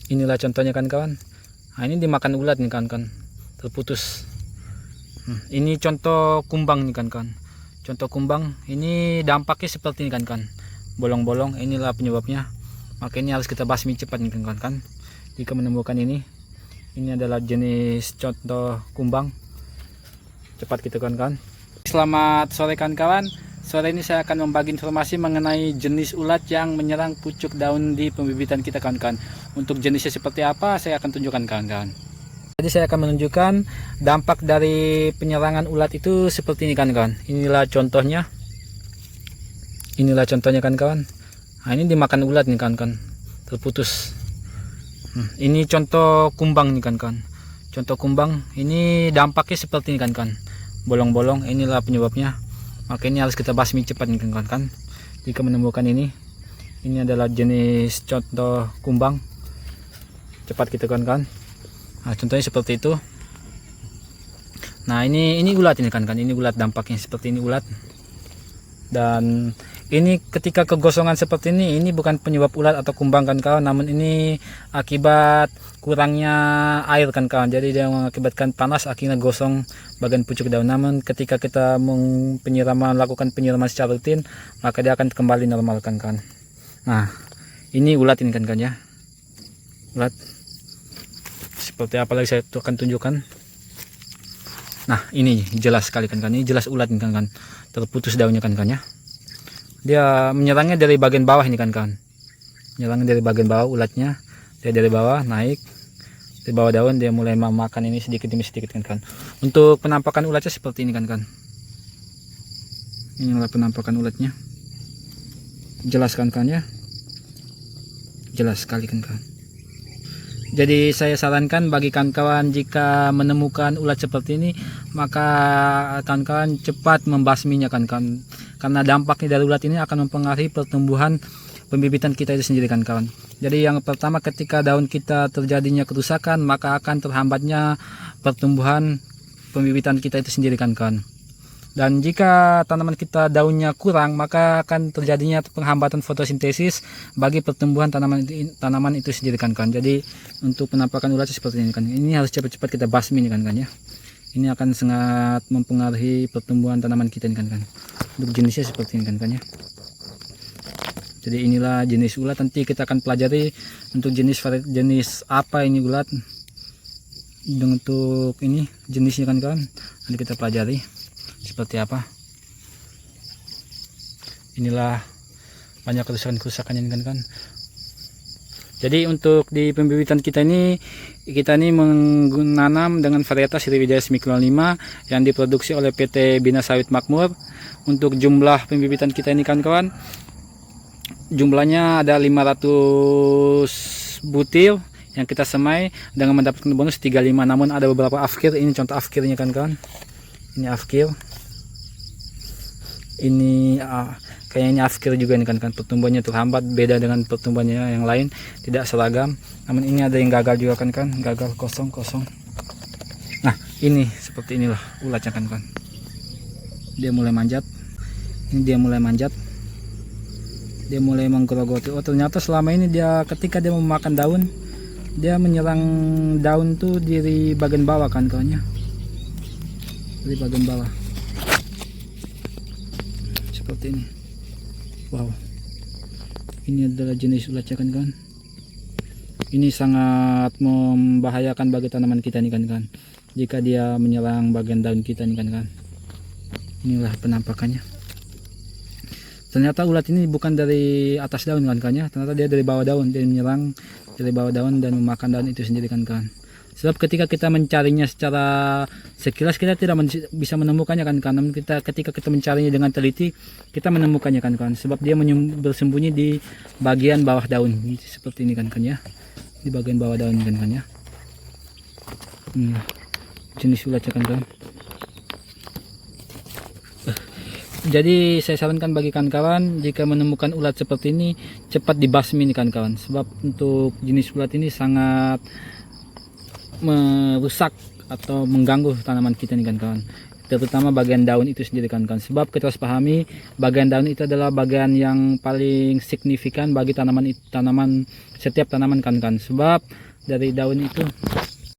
Inilah contohnya kan kawan. Nah, ini dimakan ulat nih kan, terputus. Ini contoh kumbang nih kan. Contoh kumbang ini dampaknya seperti ini kan, bolong-bolong. Inilah penyebabnya. Makanya harus kita basmi cepat nih kan. Jika menemukan ini adalah jenis contoh kumbang, cepat kita kan. Selamat sore kawan. Sore ini saya akan membagi informasi mengenai jenis ulat yang menyerang pucuk daun di pembibitan kita kawan. Untuk jenisnya seperti apa saya akan tunjukkan kawan. Jadi saya akan menunjukkan dampak dari penyerangan ulat itu seperti ini kawan. Inilah contohnya. Inilah contohnya kawan. Nah, ini dimakan ulat nih kawan, terputus. Ini contoh kumbang nih kawan. Contoh kumbang ini dampaknya seperti ini kan, bolong-bolong. Inilah penyebabnya. Makanya harus kita basmi cepat nih kan. Jika menemukan ini adalah jenis contoh kumbang, cepat kita kan. Nah, contohnya seperti itu. Nah, ini ulat ini kan. Ini ulat, dampaknya seperti ini ulat. Dan ini ketika kegosongan seperti ini bukan penyebab ulat atau kumbang kan kawan, namun ini akibat kurangnya air kan kawan. Jadi dia mengakibatkan panas, akhirnya gosong bagian pucuk daun. Namun ketika kita lakukan penyiraman secara rutin, maka dia akan kembali normal kan kawan. Nah, ini ulat ini kan ya. Ulat seperti apa lagi saya akan tunjukkan. Nah, ini jelas sekali kan. Ini jelas ulat ini kan. Terputus daunnya kan ya. Dia menyerangnya dari bagian bawah ini kan. Menyerangnya dari bagian bawah ulatnya. Dia dari bawah naik, di bawah daun dia mulai memakan ini sedikit demi sedikit kan. Untuk penampakan ulatnya seperti ini kan. Inilah penampakan ulatnya. Jelas kan ya. Jelas sekali kan. Jadi saya sarankan bagi kawan-kawan jika menemukan ulat seperti ini, maka kawan-kawan cepat membasminya kan. Karena dampaknya dari ulat ini akan mempengaruhi pertumbuhan pembibitan kita itu sendiri kan kawan. Jadi yang pertama, ketika daun kita terjadinya kerusakan, maka akan terhambatnya pertumbuhan pembibitan kita itu sendiri kan kawan. Dan jika tanaman kita daunnya kurang, maka akan terjadinya penghambatan fotosintesis bagi pertumbuhan tanaman itu sendiri kan. Jadi untuk penampakan ulat seperti ini kan. Ini harus cepat-cepat kita basmi kan ya. Ini akan sangat mempengaruhi pertumbuhan tanaman kita kan. Untuk jenisnya seperti ini kan ya. Jadi inilah jenis ulat. Nanti kita akan pelajari untuk jenis apa ini ulat. Untuk ini jenisnya kan. Nanti kita pelajari seperti apa. Inilah banyak kerusakan ini kan. Jadi untuk di pembibitan kita ini menanam dengan varietas Sriwijaya 905 yang diproduksi oleh PT Bina Sawit Makmur. Untuk jumlah pembibitan kita ini kan kawan, jumlahnya ada 500 butir yang kita semai dengan mendapatkan bonus 35. Namun ada beberapa afkir. Ini contoh afkirnya kan kawan. Ini afkir. Ini kayaknya afkir juga ini kan. Pertumbuhannya terhambat, beda dengan pertumbuhannya yang lain, tidak seragam. Namun ini ada yang gagal juga kan, gagal kosong. Nah, ini seperti inilah ulatnya kan. Dia mulai manjat. Ini dia mulai manjat. Dia mulai menggerogoti. Oh, ternyata selama ini ketika dia memakan daun, dia menyerang daun tuh dari bagian bawah kan kawannya. Dari bagian bawah. Seperti ini. Wow. Ini adalah jenis ulatnya kan. Ini sangat membahayakan bagi tanaman kita nih kan. Jika dia menyerang bagian daun kita nih kan. Inilah penampakannya. Ternyata ulat ini bukan dari atas daun kan. Ternyata dia dari bawah daun. Dia menyerang dari bawah daun dan memakan daun itu sendiri kan. Sebab ketika kita mencarinya secara sekilas kita tidak bisa menemukannya kan. Ketika kita mencarinya dengan teliti, kita menemukannya kan. Sebab dia bersembunyi di bagian bawah daun seperti ini kan ya. Di bagian bawah daun kan ya. Jenis ulatnya kan. Jadi saya sarankan bagi kawan-kawan jika menemukan ulat seperti ini cepat dibasmi nih kawan. Sebab untuk jenis ulat ini sangat merusak atau mengganggu tanaman kita nih kawan. terutama bagian daun itu sendiri kawan-kawan. Sebab kita harus pahami bagian daun itu adalah bagian yang paling signifikan bagi setiap tanaman kawan-kawan. Sebab dari daun itu